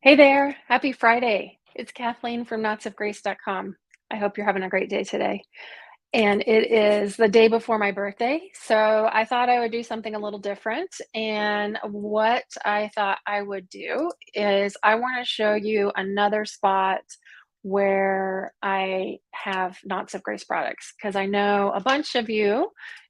Hey there, happy Friday. It's Kathleen from knotsofgrace.com. I hope you're having a great day today. And it is the day before my birthday, so I thought I would do something a little different. And what I thought I would do is I want to show you another spot where I have Knots of Grace products because I know a bunch of you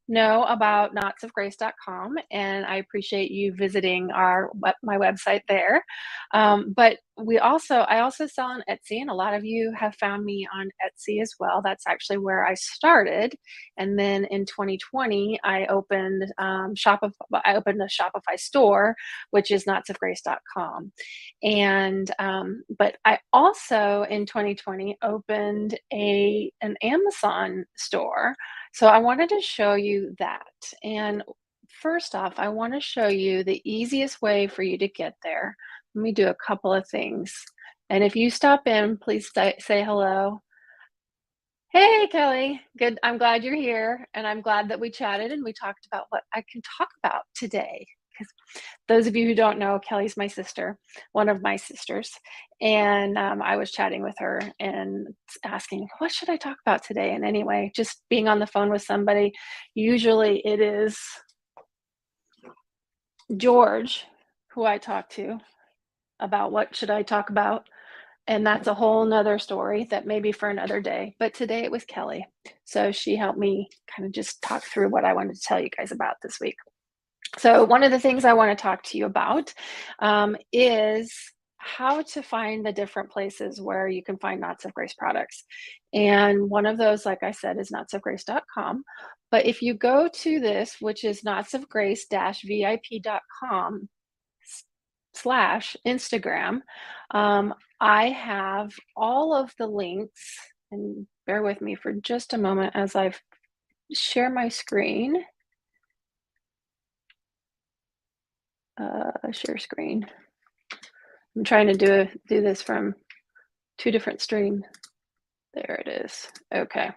know about knotsofgrace.com, and I appreciate you visiting my website there. But I also sell on Etsy, and a lot of you have found me on Etsy as well. That's actually where I started. And then in 2020, I opened a Shopify store, which is knotsofgrace.com. And but I also in 2020 opened an Amazon store. So I wanted to show you that. And first off, I want to show you the easiest way for you to get there. Let me do a couple of things. And if you stop in, please say hello. Hey, Kelly. Good. I'm glad you're here. And I'm glad that we chatted and we talked about what I can talk about today. Because those of you who don't know, Kelly's my sister, one of my sisters. And I was chatting with her and asking, what should I talk about today? And anyway, just being on the phone with somebody, usually it is George who I talk to about what should I talk about. And that's a whole nother story that maybe for another day. But today it was Kelly. So she helped me kind of just talk through what I wanted to tell you guys about this week. So, one of the things I want to talk to you about is how to find the different places where you can find Knots of Grace products. And one of those, like I said, is knotsofgrace.com. But if you go to this, which is knotsofgrace-vip.com slash Instagram, I have all of the links, and bear with me for just a moment as I share my screen. Share screen. I'm trying to do this from two different streams. There it is. Okay.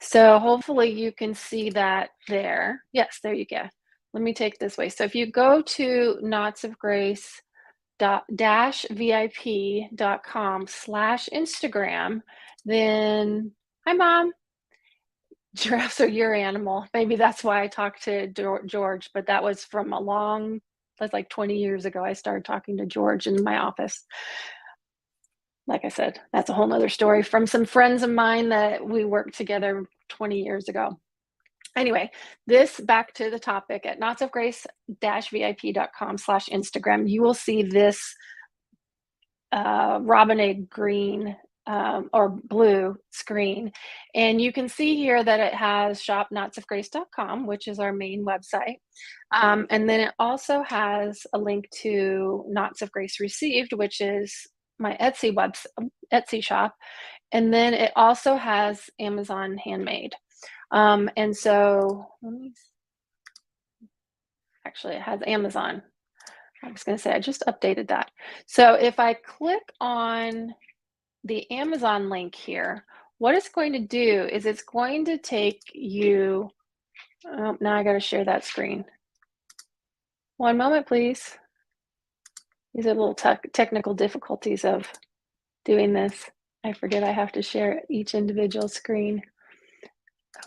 So hopefully you can see that there. Yes, there you go. Let me take this way. So if you go to knotsofgrace-vip.com/Instagram, then hi mom. Giraffes are your animal. Maybe that's why I talked to George, but that's like 20 years ago. I started talking to George in my office. Like I said, that's a whole nother story from some friends of mine that we worked together 20 years ago. Anyway, back to the topic at knotsofgrace-vip.com/Instagram, you will see this robin egg green or blue screen. And you can see here that it has shop knotsofgrace.com, which is our main website. And then it also has a link to Knots of Grace Received, which is my Etsy shop. And then it also has Amazon Handmade. And so actually it has Amazon. I was going to say, I just updated that. So if I click on the Amazon link here, what it's going to do is it's going to take you, now I got to share that screen. One moment, please. These are little technical difficulties of doing this. I forget I have to share each individual screen.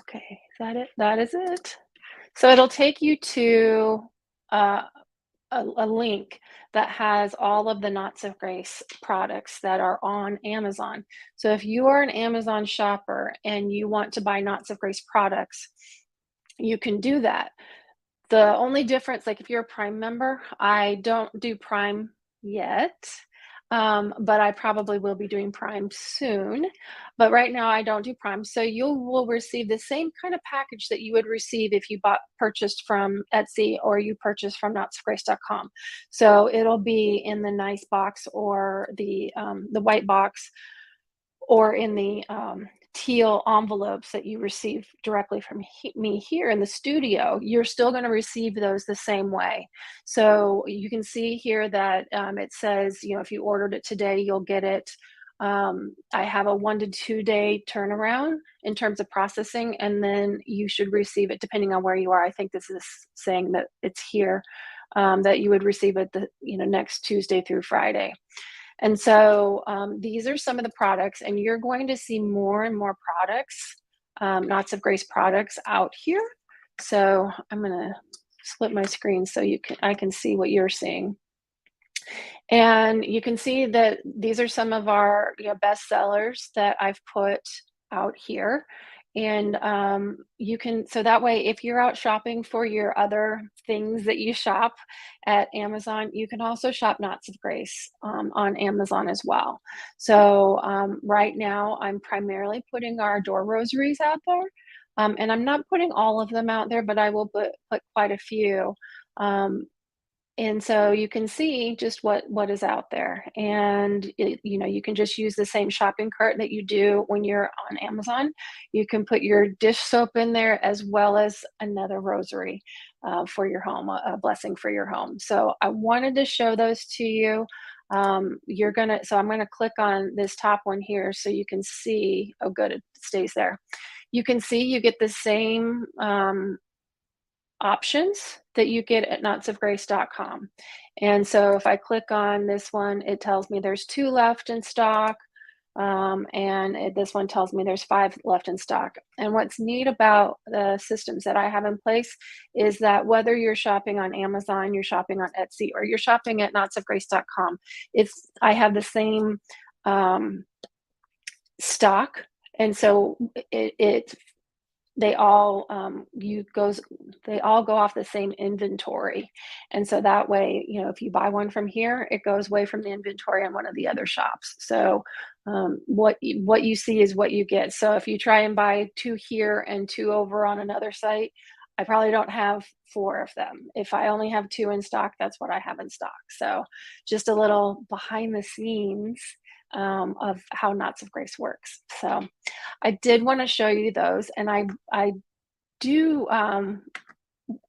Okay, is that it? That is it. So it'll take you to a link that has all of the Knots of Grace products that are on Amazon. So if you are an Amazon shopper and you want to buy Knots of Grace products, you can do that. The only difference, like if you're a Prime member, I don't do Prime yet, but I probably will be doing Prime soon. But right now I don't do Prime. So you will receive the same kind of package that you would receive if you purchased from Etsy or you purchased from knotsofgrace.com. So it'll be in the nice box or the white box or in the teal envelopes that you receive directly from me here in the studio. You're still going to receive those the same way. So you can see here that it says, if you ordered it today, you'll get it. I have a 1 to 2 day turnaround in terms of processing, and then you should receive it depending on where you are. I think this is saying that it's here, that you would receive it the next Tuesday through Friday. And so these are some of the products, and you're going to see more and more products, Knots of Grace products out here. So I'm gonna split my screen so I can see what you're seeing. And you can see that these are some of our best sellers that I've put out here. And so that way, if you're out shopping for your other things that you shop at Amazon, you can also shop Knots of Grace on Amazon as well. So right now, I'm primarily putting our door rosaries out there. And I'm not putting all of them out there, but I will put quite a few. And so you can see just what is out there, and you can just use the same shopping cart that you do when you're on Amazon. You can put your dish soap in there as well as another rosary for your home, a blessing for your home. So I wanted to show those to you. So I'm gonna click on this top one here so you can see. Oh, good, it stays there. You can see you get the same options that you get at knotsofgrace.com. And so if I click on this one, it tells me there's 2 left in stock. This one tells me there's 5 left in stock. And what's neat about the systems that I have in place is that whether you're shopping on Amazon, you're shopping on Etsy, or you're shopping at knotsofgrace.com, I have the same stock. And so they all go off the same inventory. And so that way, if you buy one from here, it goes away from the inventory on one of the other shops. So what you see is what you get. So if you try and buy 2 here and 2 over on another site, I probably don't have 4 of them. If I only have 2 in stock, that's what I have in stock. So just a little behind the scenes of how Knots of Grace works. So I did want to show you those, and I do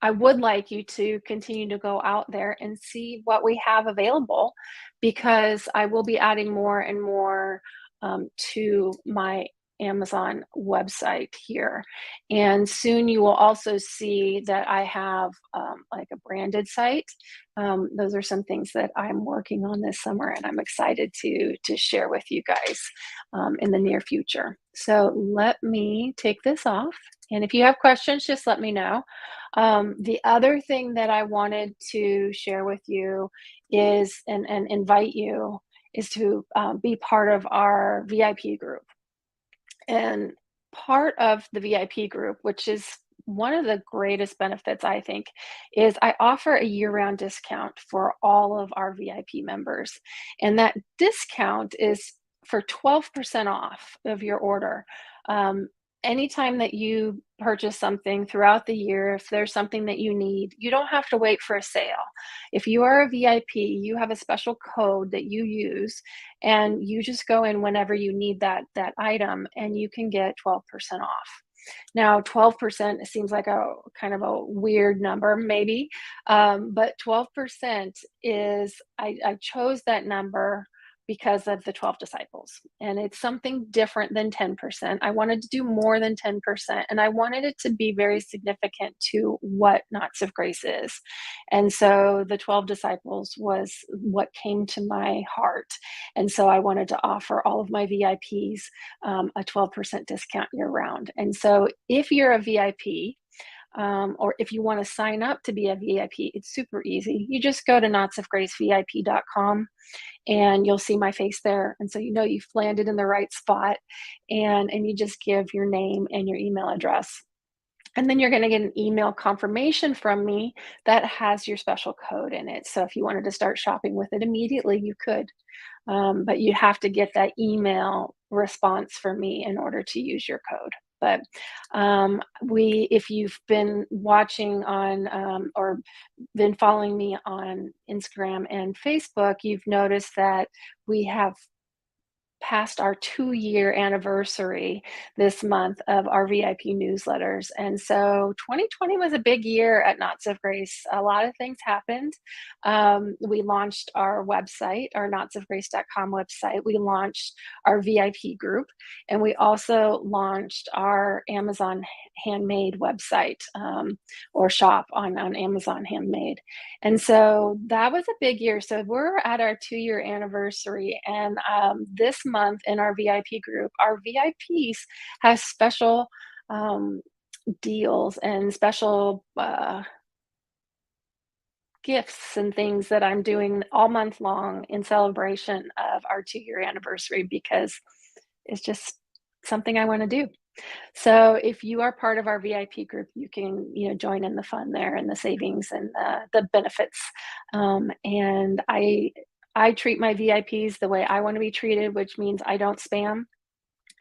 I would like you to continue to go out there and see what we have available, because I will be adding more and more to my Amazon website here. And soon you will also see that I have like a branded site. Those are some things that I'm working on this summer, and I'm excited to share with you guys in the near future. So let me take this off. And if you have questions, just let me know. The other thing that I wanted to share with you is, and invite you, is to be part of our VIP group. And part of the VIP group, which is one of the greatest benefits, I think, is I offer a year-round discount for all of our VIP members. And that discount is for 12% off of your order. Anytime that you purchase something throughout the year, if there's something that you need, you don't have to wait for a sale. If you are a VIP, you have a special code that you use, and you just go in whenever you need that item, and you can get 12% off. Now, 12% seems like a kind of a weird number, maybe, but 12% is, I chose that number because of the 12 disciples. And it's something different than 10%. I wanted to do more than 10%, and I wanted it to be very significant to what Knots of Grace is. And so the 12 disciples was what came to my heart. And so I wanted to offer all of my VIPs a 12% discount year round. And so if you're a VIP, or if you want to sign up to be a VIP, it's super easy. You just go to knotsofgracevip.com, and you'll see my face there. And so you've landed in the right spot, and you just give your name and your email address. And then you're going to get an email confirmation from me that has your special code in it. So if you wanted to start shopping with it immediately, you could. But you have to get that email response from me in order to use your code. But if you've been watching on or been following me on Instagram and Facebook, you've noticed that we have passed our 2-year anniversary this month of our VIP newsletters. And so 2020 was a big year at Knots of Grace. A lot of things happened. We launched our website, our knotsofgrace.com website. We launched our VIP group, and we also launched our Amazon Handmade website, or shop on Amazon Handmade. And so that was a big year. So we're at our 2-year anniversary. And this month in our VIP group, our VIPs have special deals and special gifts and things that I'm doing all month long in celebration of our 2-year anniversary, because it's just something I want to do. So if you are part of our VIP group, you can, join in the fun there and the savings and the benefits. And I treat my VIPs the way I want to be treated, which means I don't spam.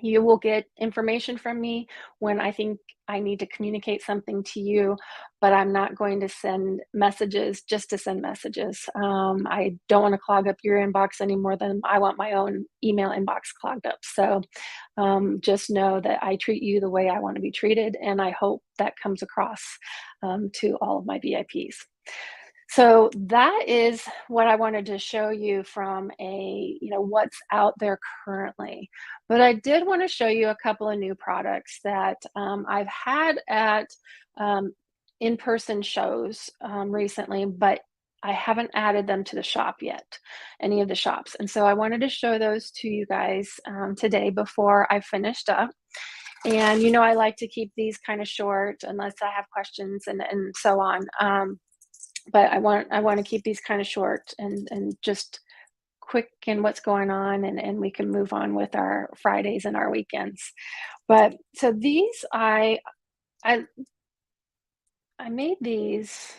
You will get information from me when I think I need to communicate something to you, but I'm not going to send messages just to send messages. I don't want to clog up your inbox any more than I want my own email inbox clogged up. So just know that I treat you the way I want to be treated, and I hope that comes across to all of my VIPs. So that is what I wanted to show you from what's out there currently. But I did want to show you a couple of new products that I've had at in-person shows recently, but I haven't added them to the shop yet, any of the shops. And so I wanted to show those to you guys today before I finished up. And I like to keep these kind of short unless I have questions and so on. But I want to keep these kind of short and just quick in what's going on, and we can move on with our Fridays and our weekends. But so these I made these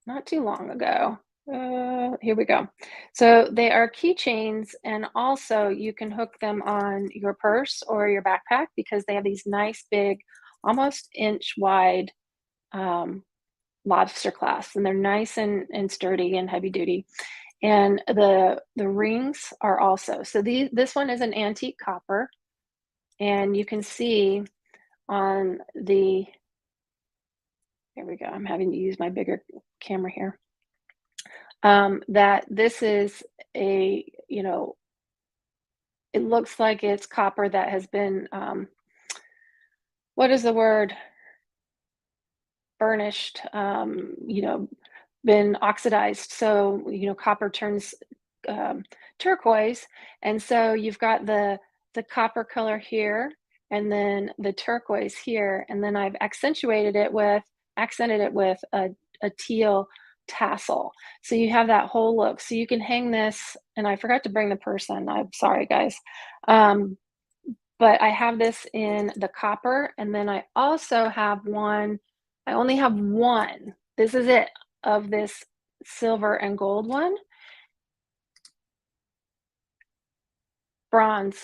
not too long ago. Here we go. So they are keychains, and also you can hook them on your purse or your backpack because they have these nice big, almost inch wide lobster clasps, and they're nice and sturdy and heavy duty. And the rings are also, so this one is an antique copper, and you can see on the, here we go, I'm having to use my bigger camera here, that this is a, it looks like it's copper that has been, what is the word? Burnished, been oxidized. So, copper turns turquoise. And so you've got the copper color here, and then the turquoise here. And then I've accented it with a teal tassel. So you have that whole look. So you can hang this, and I forgot to bring the person. I'm sorry, guys. But I have this in the copper, and then I also have one, I only have one, this is it, of this silver and gold one. Bronze.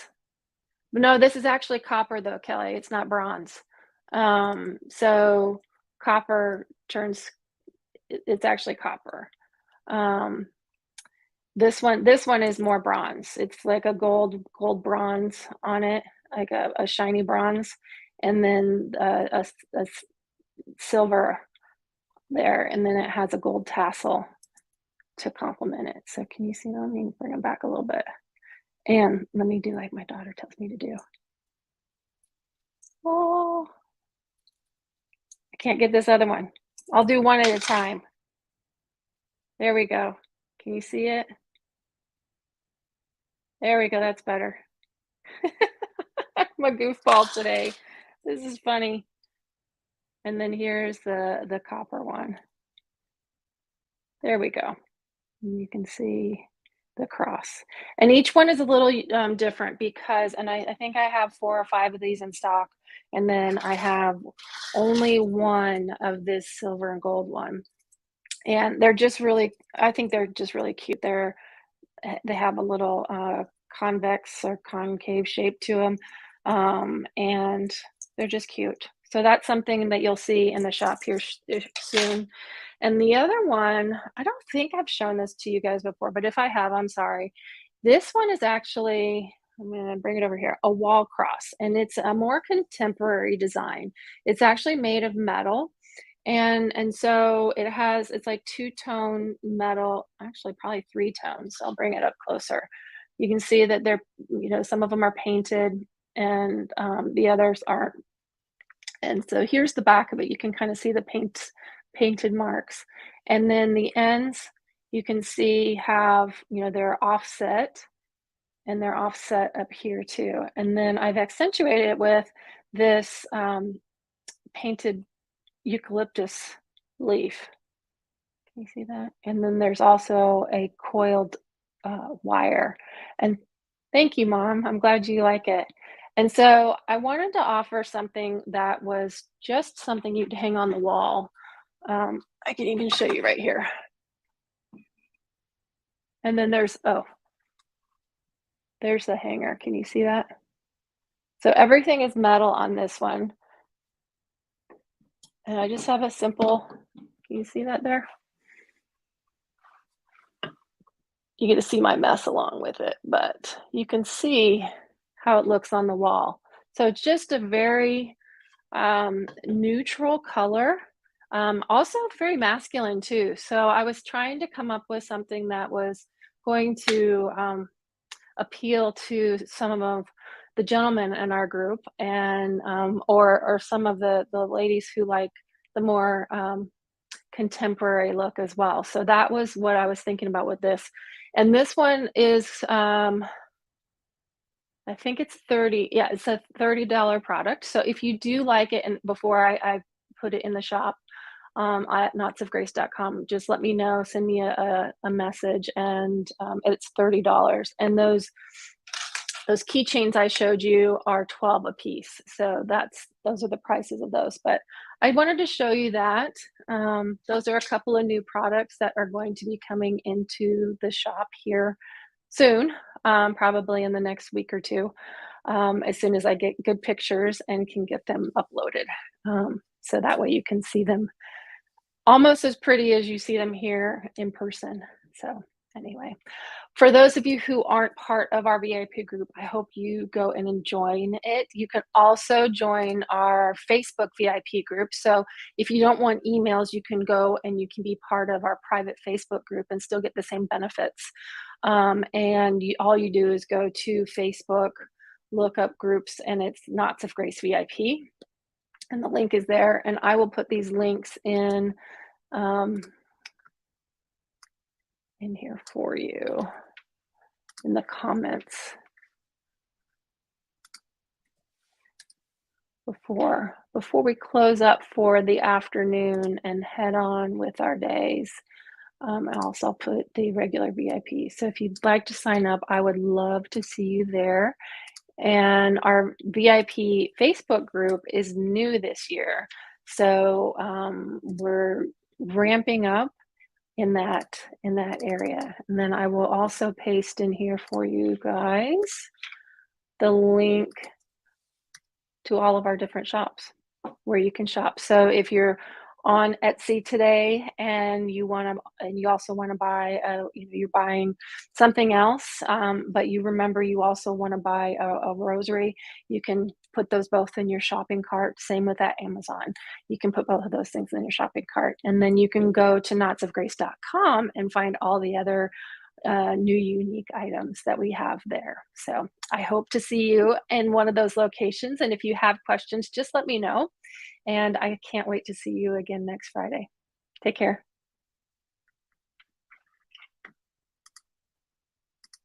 No, this is actually copper though, Kelly, it's not bronze. So copper turns, it's actually copper. This one is more bronze. It's like a gold bronze on it, like a shiny bronze, and then a silver there, and then it has a gold tassel to complement it. So can you see that? Let me bring it back a little bit. And let me do like my daughter tells me to do. Oh, I can't get this other one. I'll do one at a time. There we go. Can you see it? There we go, that's better. I'm a goofball today. This is funny. And then here's the copper one. There we go. And you can see the cross. And each one is a little different because, and I think I have 4 or 5 of these in stock. And then I have only one of this silver and gold one. And they're just really, I think they're just really cute. They have a little convex or concave shape to them. And they're just cute. So that's something that you'll see in the shop here soon. And the other one, I don't think I've shown this to you guys before, but if I have, I'm sorry. This one is actually, I'm gonna bring it over here, a wall cross, and it's a more contemporary design. It's actually made of metal, and so it's like two-tone metal, actually probably three tones. I'll bring it up closer. You can see that they're, some of them are painted and the others aren't. And so here's the back of it. You can kind of see the painted marks. And then the ends, you can see they're offset, and they're offset up here too. And then I've accentuated it with this painted eucalyptus leaf. Can you see that? And then there's also a coiled wire. And thank you, Mom. I'm glad you like it. And so I wanted to offer something that was just something you'd hang on the wall. I can even show you right here. And then there's the hanger. Can you see that? So everything is metal on this one. And I just have a simple, can you see that there? You get to see my mess along with it, but you can see how it looks on the wall. So it's just a very neutral color, also very masculine too. So I was trying to come up with something that was going to appeal to some of the gentlemen in our group, and or some of the ladies who like the more contemporary look as well. So that was what I was thinking about with this. And this one is I think it's 30. Yeah, it's a $30 product. So if you do like it, and before I put it in the shop at knotsofgrace.com, just let me know, send me a message, and it's $30. And those keychains I showed you are 12 a piece. So those are the prices of those. But I wanted to show you that. Those are a couple of new products that are going to be coming into the shop here soon, probably in the next week or two, as soon as I get good pictures and can get them uploaded. So that way you can see them almost as pretty as you see them here in person. So anyway, for those of you who aren't part of our VIP group, I hope you go and join it. You can also join our Facebook VIP group. So if you don't want emails, you can go and you can be part of our private Facebook group and still get the same benefits. And all you do is go to Facebook, look up groups, and it's Knots of Grace VIP. And the link is there. And I will put these links in here for you in the comments before we close up for the afternoon and head on with our days. And also I'll put the regular VIP. So if you'd like to sign up, I would love to see you there. And our VIP Facebook group is new this year. So we're ramping up in that area. And then I will also paste in here for you guys the link to all of our different shops where you can shop. So if you're on Etsy today and you also want to buy you're buying something else, but you remember you also want to buy a rosary, you can put those both in your shopping cart. Same with that Amazon. You can put both of those things in your shopping cart, and then you can go to knotsofgrace.com and find all the other new unique items that we have there. So I hope to see you in one of those locations. And if you have questions, just let me know. And I can't wait to see you again next Friday. Take care.